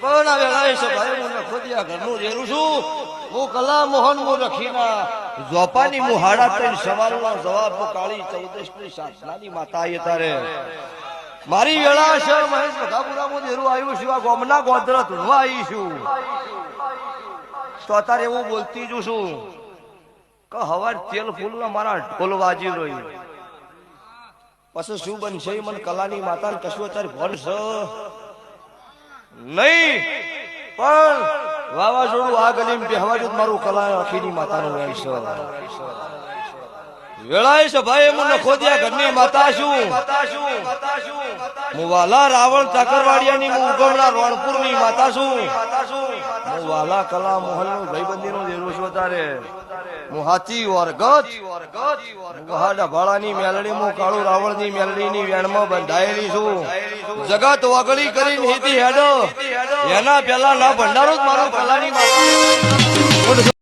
પણ આ વેળાએ સભાએ હું નખોદિયા ઘરનું રેરું છું. હું કલા મોહન હું રખીના ઝોપાની મુહાડા તઈ સવાલનો જવાબ કાળી 14ની સાધનાની માતા આયે તારે મારી વેળા છે. મહેશ બધાપુરા હું દેરું આવ્યું છું. આ ગોમના ગોધરા ધૂણવા આવી છું. તો અત્યારે એવું બોલતી જ છું કે હવાર તેલ ફૂલ મારા ઢોલ વાજી રહ્યું. પછી શું બનશે મને કલાની માતા કશું અત્યારે ભણ છે નહીં. પણ વાવાઝોડું આ ગલીમ બેહવા જો મારું કલા અખીની માતાનું વેણ છે. વેળાએ સભાએ હું નખોદિયા ઘરની માતા છું. હું વાલા રાવણ ચાકરવાડિયાની હું ઉગમણા રોણપુરની માતા છું. હું વાલા કલા મોહનનું ભાઈબંધીનો દેરો છું. તારે હું હાથી વરગત વહાડા ભાળાની મેલડી હું કાળુ રાવણની મેલડીની વેણમાં બંધાયેલી છું. જગત વગડી કરીને હેતી હેડો એના પેલા ના ભંડારો જ મારું કલાની